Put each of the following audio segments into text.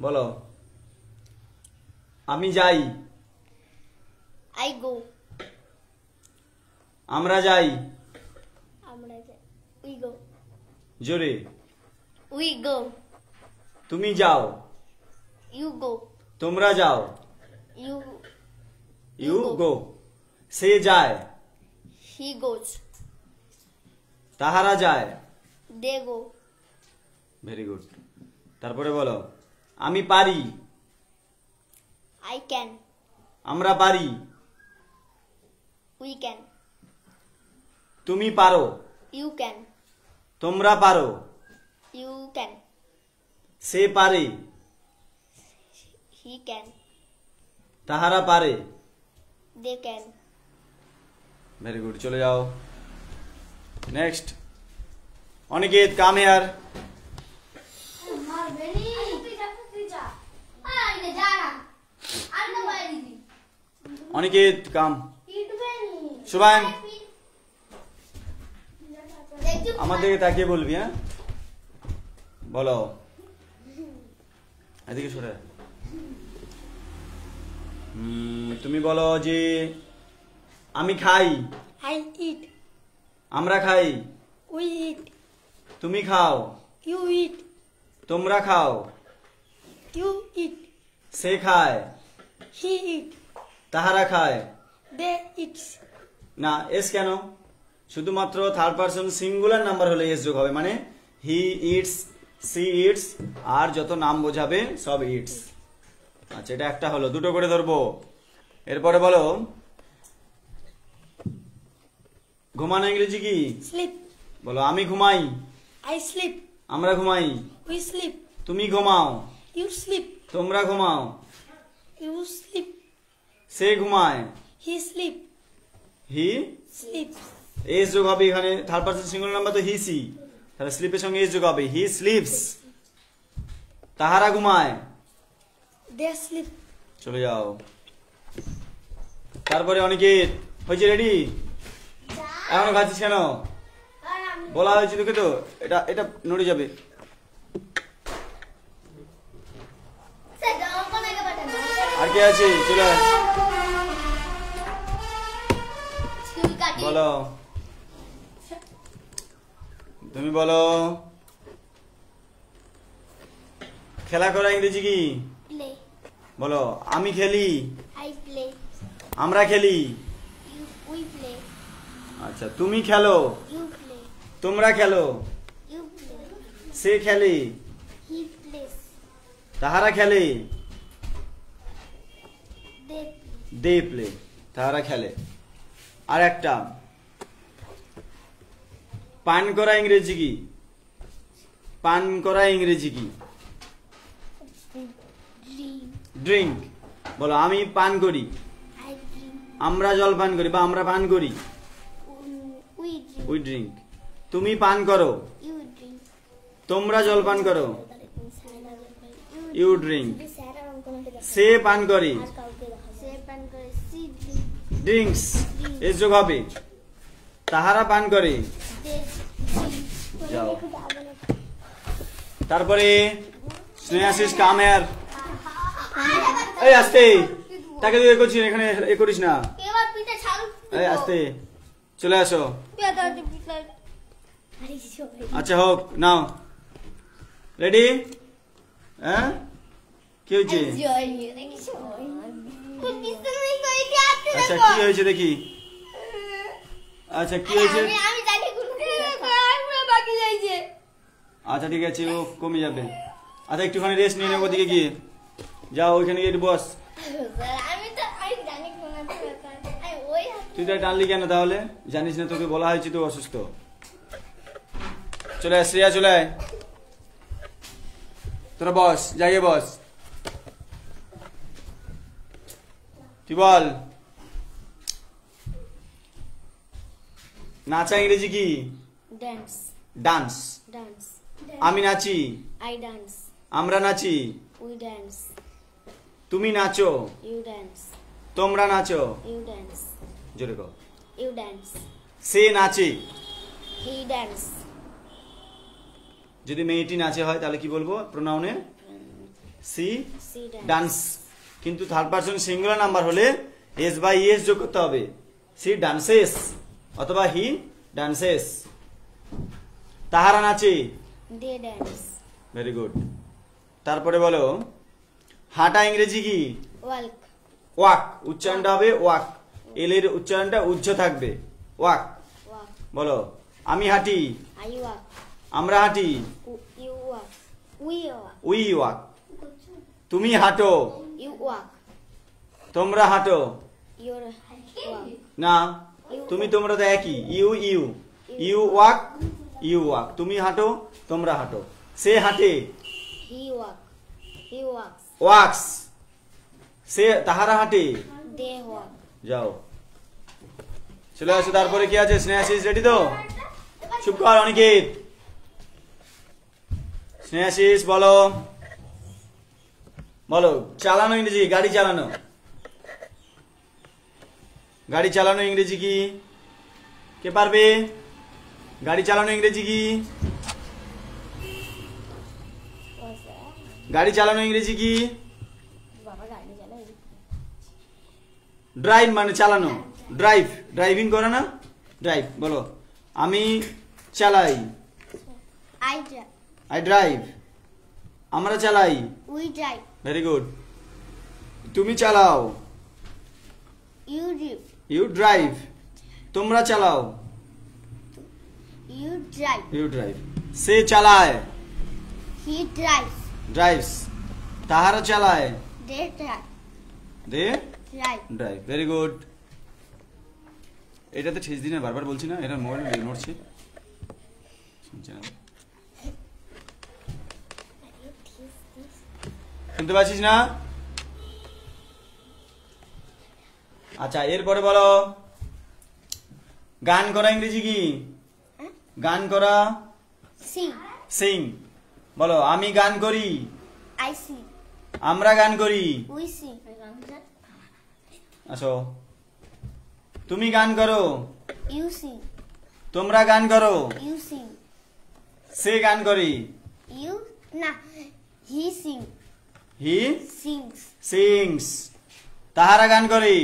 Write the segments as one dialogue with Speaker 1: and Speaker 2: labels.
Speaker 1: বলো আমি যাই
Speaker 2: I go.
Speaker 1: আমরা যাই
Speaker 2: আমরা যাই। We go.
Speaker 1: জোরে
Speaker 2: We go.
Speaker 1: তুমি যাও
Speaker 2: You go.
Speaker 1: তোমরা যাও
Speaker 2: You.
Speaker 1: ইউ গো সে যায়
Speaker 2: He goes.
Speaker 1: তাহারা যায়
Speaker 2: They go.
Speaker 1: ভেরি গুড তারপরে বলো আমি পারি
Speaker 2: I can.
Speaker 1: আমরা পারি
Speaker 2: We can.
Speaker 1: তুমি পারো
Speaker 2: You can.
Speaker 1: তোমরা পারো
Speaker 2: You can.
Speaker 1: সে পারে
Speaker 2: He can.
Speaker 1: তাহারা পারে
Speaker 2: They can.
Speaker 1: ভেরি গুড চলে যাও next Aniket come here Aniket come Shuvan আমার দিকে তাকিয়ে বলবি হ্যাঁ বলো এদিকে সরে তুমি বলো যে আমি খাই
Speaker 2: I eat.
Speaker 1: আমরা খাই
Speaker 2: We eat.
Speaker 1: তুমি খাও
Speaker 2: You eat.
Speaker 1: তোমরা খাও
Speaker 2: You eat.
Speaker 1: সে খায়
Speaker 2: He eat.
Speaker 1: তাহারা খায়
Speaker 2: They eat.
Speaker 1: না এস কেন শুধুমাত্র থার্ড পারসন সিঙ্গুলার নাম্বার হলে এস যোগ হবে মানে হি ইটস সি ইটস আর যত নাম বোঝাবে সব ইটস আচ্ছা এটা একটা হলো দুটো করে ধরবো এরপরে বলো ঘুমানো ইংরেজি কি
Speaker 2: Sleep.
Speaker 1: বলো আমি ঘুমাই
Speaker 2: I sleep.
Speaker 1: আমরা ঘুমাই
Speaker 2: We sleep.
Speaker 1: তুমি ঘুমাও
Speaker 2: You sleep.
Speaker 1: তোমরা ঘুমাও
Speaker 2: You sleep.
Speaker 1: সে ঘুমায়
Speaker 2: He sleep.
Speaker 1: He
Speaker 2: Sleeps.
Speaker 1: S যোগ হবে এখানে থার্ড পারসন সিঙ্গুলার নাম্বার তো হি সি তাহলে স্লিপের সঙ্গে এস যোগ হবে হি স্লিপস তাহারা ঘুমায়
Speaker 2: They sleep.
Speaker 1: চলে যাও তারপরে অনেকে হয়েছে রেডি এখনো খাচ্ছিস কেন বলা হয়েছে তোকে তো এটা এটা নড়ে যাবে আর কে আছে চলে আয়। বলো তুমি বলো খেলা করা ইংরেজি কি
Speaker 2: Play.
Speaker 1: বলো আমি খেলি
Speaker 2: I play.
Speaker 1: আমরা খেলি
Speaker 2: We play.
Speaker 1: আচ্ছা তুমি খেলো
Speaker 2: You play.
Speaker 1: তোমরা খেলো
Speaker 2: You play.
Speaker 1: সে খেলে
Speaker 2: He plays.
Speaker 1: তাহারা খেলে
Speaker 2: They
Speaker 1: দে প্লে তাহারা খেলে আর একটা পান করা ইংরেজি কি পান করা ইংরেজি কি
Speaker 2: dream.
Speaker 1: ড্রিঙ্ক বলো আমি পান করি
Speaker 2: I drink.
Speaker 1: আমরা জল পান করি বা আমরা পান করি
Speaker 2: We drink.
Speaker 1: উই ড্রিঙ্ক তুমি পান করো
Speaker 2: You drink.
Speaker 1: তোমরা জল পান করো ইউ ড্রিঙ্ক সে পান করে ড্রিঙ্কস এর যোগ হবে তাহারা পান করে যাও তারপরে স্নেহাশিস কাম হেয়ার এই আস্তে তাকে তুই এ করছিস এখানে এ করিস না এই আস্তে চলে আসো আচ্ছা হোক নাও রেডি হ্যাঁ কি হয়েছে আচ্ছা কি হয়েছে দেখি আচ্ছা কি হয়েছে আচ্ছা ঠিক আছে ও কমে যাবে আচ্ছা একটুখানি রেস্ট নিয়ে নেবো দিকে গিয়ে যাও ওইখানে গিয়ে একটু বস তুই তো টানলি কেন তাহলে জানিস না তোকে বলা হয়েছে তো অসুস্থ চলে আয় শ্রেয়া চলে আয় তোরা বস জায়গায় বস তুই বল নাচা ইংরেজি কি
Speaker 2: Dance.
Speaker 1: Dance
Speaker 2: Dance.
Speaker 1: আমি নাচি
Speaker 2: I dance.
Speaker 1: আমরা নাচি
Speaker 2: We dance.
Speaker 1: তুমি নাচো
Speaker 2: You dance.
Speaker 1: তোমরা নাচো
Speaker 2: You dance.
Speaker 1: জোরে কও
Speaker 2: You dance.
Speaker 1: সে নাচে
Speaker 2: He dance.
Speaker 1: যদি মেয়েটি নাচে হয় তাহলে কি বলবো প্রোনাউনে সি
Speaker 2: She dance.
Speaker 1: ডান্স, কিন্তু থার্ড পারসন সিঙ্গুলার নাম্বার হলে এস বাই এস যোগ করতে হবে। সি ডান্সেস অথবা হি ডান্সেস। তাহারা নাচে,
Speaker 2: They dance.
Speaker 1: Very good. তারপরে বলো হাঁটা ইংরেজি কি?
Speaker 2: Walk.
Speaker 1: ওয়াক, উচ্চারণটা হবে ওয়াক, এল এর উচ্চারণটা উজ্জ্ব থাকবে, ওয়াক।
Speaker 2: Walk.
Speaker 1: বলো আমি হাঁটি,
Speaker 2: I walk.
Speaker 1: আমরা হাঁটি,
Speaker 2: You walk. We walk.
Speaker 1: We walk. তুমি হাঁটো,
Speaker 2: You walk.
Speaker 1: তোমরা হাঁটো,
Speaker 2: You walk.
Speaker 1: না তুমি তোমরা তো একই, you you, you walk, you walk, তুমি হাঁটো তোমরা হাঁটো। সে হাঁটে,
Speaker 2: He walk. He walks.
Speaker 1: Walks, সে তাহারা হাঁটে।
Speaker 2: They walk.
Speaker 1: যাও চলে আসো। তারপরে কি আছে? স্নেহাশিস রেডি তো? চুপ কর অনিকেত। স্নেহাশিস বলো, বলো চালানো ইংরেজি, গাড়ি চালানো। গাড়ি চালানো ইংরেজি কি? কে পারবে? গাড়ি চালানো ইংরেজি কি?
Speaker 2: What's that?
Speaker 1: গাড়ি চালানো ইংরেজি কি?
Speaker 2: বাবা গাড়ি চালায়।
Speaker 1: ড্রাইভ মানে চালানো, ড্রাইভ, ড্রাইভিং করে না, ড্রাইভ। বলো আমি চালাই,
Speaker 2: I drive.
Speaker 1: আই ড্রাইভ, আমরা চালাই,
Speaker 2: We drive.
Speaker 1: Very good. তুমি চালাও,
Speaker 2: You drive.
Speaker 1: ইউ ড্রাইভ, তোমরা চালাও,
Speaker 2: You drive.
Speaker 1: You drive. সে চালায়,
Speaker 2: He drives.
Speaker 1: ড্রাইভস, তাহারা চালায়,
Speaker 2: They drive.
Speaker 1: They
Speaker 2: Drive.
Speaker 1: Drive, very good. এটাতে ঠেস দিনে বারবার বলছি না, এটা মোবাইল নড়ছে, শুনছে না, শুনতে পাচ্ছিস না? আচ্ছা এরপরে বলো গান করা ইংরেজি কি? গান করা,
Speaker 2: Sing.
Speaker 1: সিং। বলো আমি গান করি,
Speaker 2: I sing.
Speaker 1: আমরা গান করি,
Speaker 2: We sing.
Speaker 1: আসো। তুমি গান করো,
Speaker 2: You sing.
Speaker 1: তোমরা গান করো,
Speaker 2: You sing.
Speaker 1: সে গান করে,
Speaker 2: You nah. He sing.
Speaker 1: He
Speaker 2: Sings.
Speaker 1: Sings, তাহারা গান করে,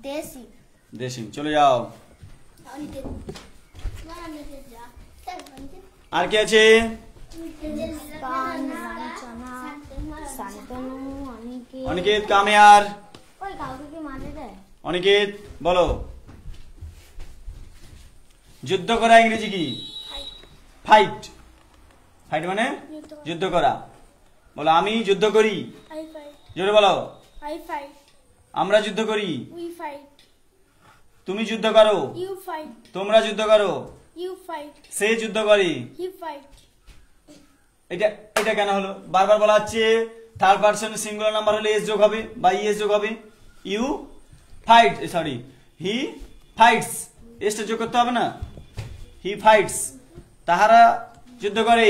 Speaker 2: They sing.
Speaker 1: দে সিং। চলে যাও। আর কি আছে? অনিকেত কামে। আর অনিকেত বলো যুদ্ধ করা ইংরেজি কি? ফাইট। ফাইট মানে যুদ্ধ করা। বলো আমি যুদ্ধ করি,
Speaker 2: I fight.
Speaker 1: জোরে বলো।
Speaker 2: I fight.
Speaker 1: আমরা যুদ্ধ করি,
Speaker 2: We fight.
Speaker 1: তুমি যুদ্ধ করো,
Speaker 2: You fight.
Speaker 1: তোমরা যুদ্ধ করো,
Speaker 2: You fight.
Speaker 1: সে যুদ্ধ করে।
Speaker 2: He fight.
Speaker 1: এটা এটা কেন হলো? বারবার বলা হচ্ছে থার্ড পারসন সিঙ্গুলার নাম্বার হলে এস যোগ হবে বা ইএস যোগ হবে। You fight, sorry he fights, এসটা যোগ করতে হবে না। হি ফাইটস, তাহারা যুদ্ধ করে,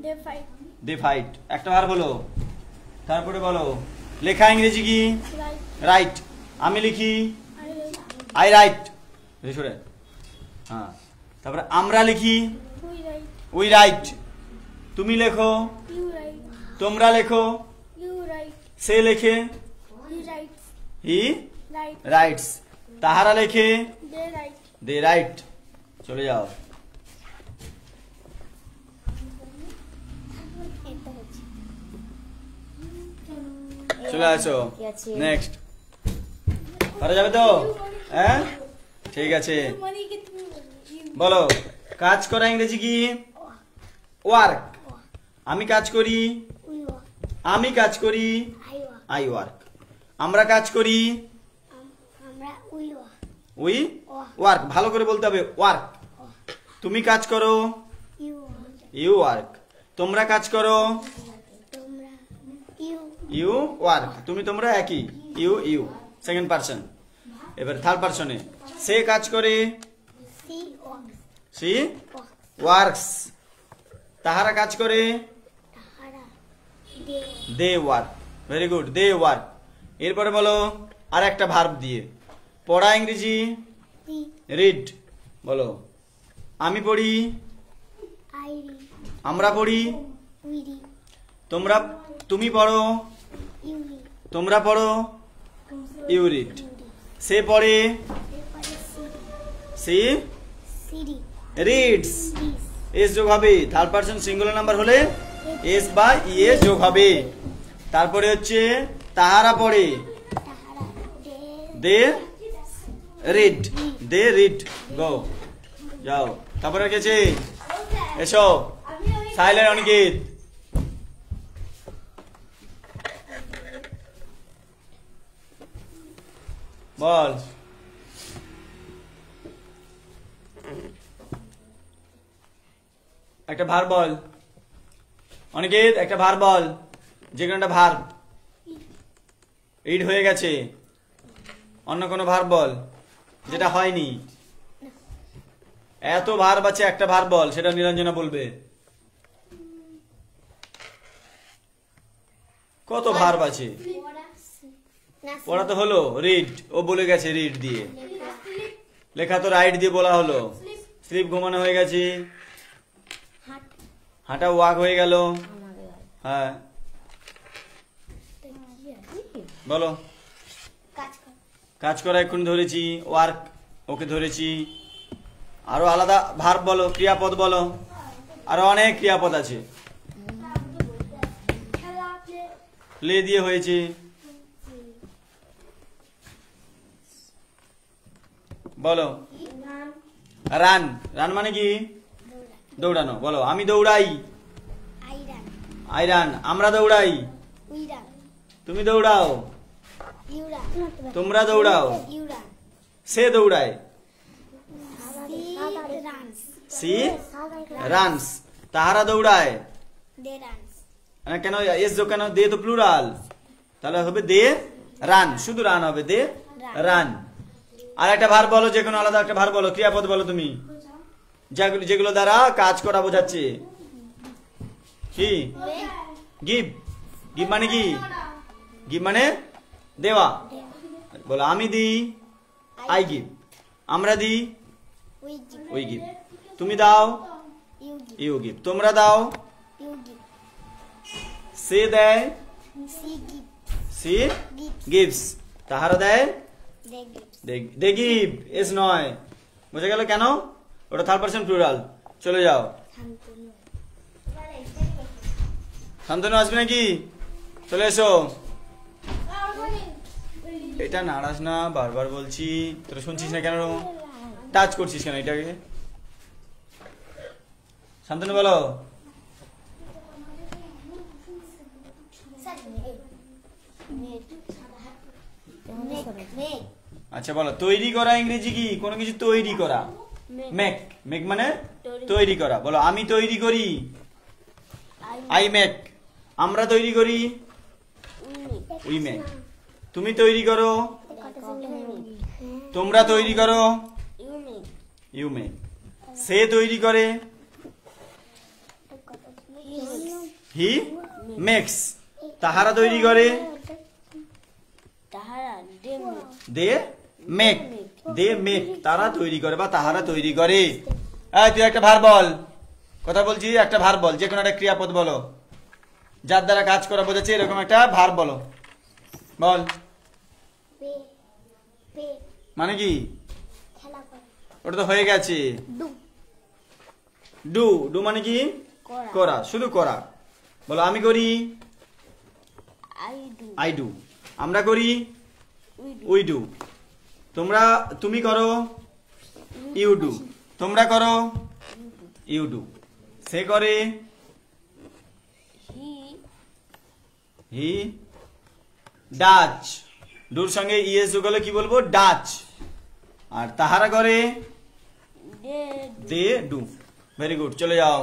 Speaker 2: They fight.
Speaker 1: They fight. একটা বার হলো। তারপরে বলো লেখা ইংরেজি কি?
Speaker 2: Right.
Speaker 1: রাইট। আমি লিখি,
Speaker 2: I write.
Speaker 1: আই রাইট, হ্যাঁ। তারপরে আমরা লিখি,
Speaker 2: We write.
Speaker 1: We write. তুমি লেখো,
Speaker 2: You write.
Speaker 1: তোমরা লেখো,
Speaker 2: You write.
Speaker 1: সে লেখে,
Speaker 2: He writes.
Speaker 1: He
Speaker 2: Right.
Speaker 1: Rights, তাহারা লেখে,
Speaker 2: They write.
Speaker 1: They right. চলে যাও। চলে আসো নেক্সট। পারা যাবে তো? হ্যাঁ ঠিক আছে। বলো কাজ করা ইংরেজি কি? ওয়ার্ক। আমি কাজ করি,
Speaker 2: We walk.
Speaker 1: আমি কাজ করি,
Speaker 2: I walk.
Speaker 1: I work. আমরা কাজ করি,
Speaker 2: আমরা we walk.
Speaker 1: We work. ভালো করে বলতে হবে ওয়ার্ক। তুমি কাজ করো,
Speaker 2: You walk.
Speaker 1: You work. তোমরা কাজ করো,
Speaker 2: তোমরা you
Speaker 1: ইউ ওয়ার্ক। তুমি তোমরা একই, ইউ ইউ সেকেন্ড পারসন। এবার থার্ড পারসনে সে কাজ করে,
Speaker 2: see walks.
Speaker 1: She
Speaker 2: Walks.
Speaker 1: Works. তাহারা কাজ করে,
Speaker 2: তাহারা they
Speaker 1: they work. Very good, they work. এরপরে বলো আর একটা ভার্ব দিয়ে। পড়া ইংরেজি
Speaker 2: read.
Speaker 1: রিড। বলো আমি পড়ি,
Speaker 2: I read.
Speaker 1: আমরা পড়ি,
Speaker 2: We read.
Speaker 1: তোমরা তুমি পড়ো,
Speaker 2: ইউ রিড,
Speaker 1: তোমরা পড়ো, ইউ রিড। সে পড়ে, সি
Speaker 2: সিরি,
Speaker 1: রিডস।
Speaker 2: রিস,
Speaker 1: এস যোগ হবে, থার্ড পারসন সিঙ্গুলার নাম্বার হলে এস বা ইএস যোগ হবে। তারপরে হচ্ছে তাহারা পড়ে,
Speaker 2: তাহারা,
Speaker 1: দে রিড, দে রিড। গো, যাও। তারপরে গেছে, এসো সাইলেন্ট অনিকেত। বল, একটা ভার বল অনিকেত, একটা ভার বল, যে কোনো একটা ভার। ইড হয়ে গেছে, অন্য কোনো ভার বল যেটা হয়নি। এত ভার বাছে, একটা ভার বল, সেটা নিরঞ্জনা বলবে। কত ভার বাছে?
Speaker 2: না,
Speaker 1: পড়া তো হলো, রিড, ও বলে গেছে রিড দিয়ে। লেখা তো রাইট দিয়ে বলা হলো। স্লিপ ঘুমানো হয়ে গেছে,
Speaker 2: হাট,
Speaker 1: হাঁটা ওয়াক হয়ে গেল। হ্যাঁ বলো,
Speaker 2: কাজ কর,
Speaker 1: কাজ করা এখন ধরেছি, ওয়ার্ক ওকে ধরেছি। আরো আলাদা ভার্ব বলো, ক্রিয়াপদ বলো, আরো অনেক ক্রিয়াপদ আছে। প্লে দিয়ে হয়েছে, বলো। রান, রান মানে কি? দৌড়ানো। বলো, আমি দৌড়াই,
Speaker 2: আইরান,
Speaker 1: আই রান। আমরা দৌড়াই,
Speaker 2: উইরান,
Speaker 1: তুমি দৌড়াও,
Speaker 2: ইউরান,
Speaker 1: তোমরা দৌড়াও।
Speaker 2: ইউরান,
Speaker 1: সে দৌড়ায়,
Speaker 2: সি রানস,
Speaker 1: সি রানস। তাহারা দৌড়ায়,
Speaker 2: দে রানস,
Speaker 1: কেন এস যোগ কেন? দে তো প্লুরাল, তাহলে হবে দে রান, শুধু রান হবে, দে রান। আর একটা ভার বলো, যে কোনো আলাদা একটা ভার বলো, ক্রিয়াপদ বলো তুমি, যেগুলো দ্বারা কাজ করা বোঝাচ্ছে। কি? গিভ, গিভ মানে কি? গিভ মানে দেওয়া। বলো, আমি দিই, আই গিভ। আমরা দিই,
Speaker 2: উই গিভ,
Speaker 1: উই গিভ। তুমি দাও,
Speaker 2: ইউ গিভ,
Speaker 1: ইউ গিভ। তোমরা দাও,
Speaker 2: ইউ গিভ,
Speaker 1: সে দেয়,
Speaker 2: she give,
Speaker 1: she
Speaker 2: give,
Speaker 1: gives. তাহারা দেয়,
Speaker 2: they gives,
Speaker 1: they give. S নয়, বোঝা গেল কেন? ওটা থার্ড পারসন প্লুরাল। চলে যাও।
Speaker 2: শান্তনু,
Speaker 1: শান্তনু আসবে নাকি? চলে এসো। এটা নাড়াস না, বারবার বলছি, তোরা শুনছিস না কেন? টাচ করছিস কেন এটাকে? শান্তনু বলো,
Speaker 2: মেক,
Speaker 1: আচ্ছা বলো, তৈরি করা ইংরেজি কি? কোনো কিছু তৈরি করা, মেক। মেক মানে তৈরি করা। বলো, আমি তৈরি করি, আই মেক। আমরা তৈরি করি, উই মেক। তুমি তৈরি করো, তোমরা তৈরি করো, ইউ মেক। সে তৈরি করে, হি মেক্স। তাহারা তৈরি করে, দে মেক, দে মেক। তারা তৈরি করে বা তাহারা তৈরি করে। এই তুই একটা ভার বল, কথা বলছি, একটা ভার বল, যে কোনো একটা ক্রিয়াপদ বলো, যার দ্বারা কাজ করা বোঝাচ্ছে, এরকম একটা ভার বলো। বল,
Speaker 2: পে, পে,
Speaker 1: মানে কি?
Speaker 2: খেলা করে,
Speaker 1: ওটা তো হয়ে গেছে।
Speaker 2: ডু,
Speaker 1: ডু, ডু মানে কি?
Speaker 2: করা,
Speaker 1: করা, শুধু করা। বলো, আমি করি,
Speaker 2: আই ডু,
Speaker 1: আই ডু। আমরা করি,
Speaker 2: উই ডু,
Speaker 1: উই ডু। তোমরা, তুমি করো, ইউ ডু। তোমরা করো, ইউ ডু। সে করে,
Speaker 2: হি,
Speaker 1: হি ডাচ। ডুর সঙ্গে ইএস যোগ হলে কি বলবো? ডাচ। আর তাহারা করে,
Speaker 2: দে
Speaker 1: দে ডু। ভেরি গুড, চলে যাও।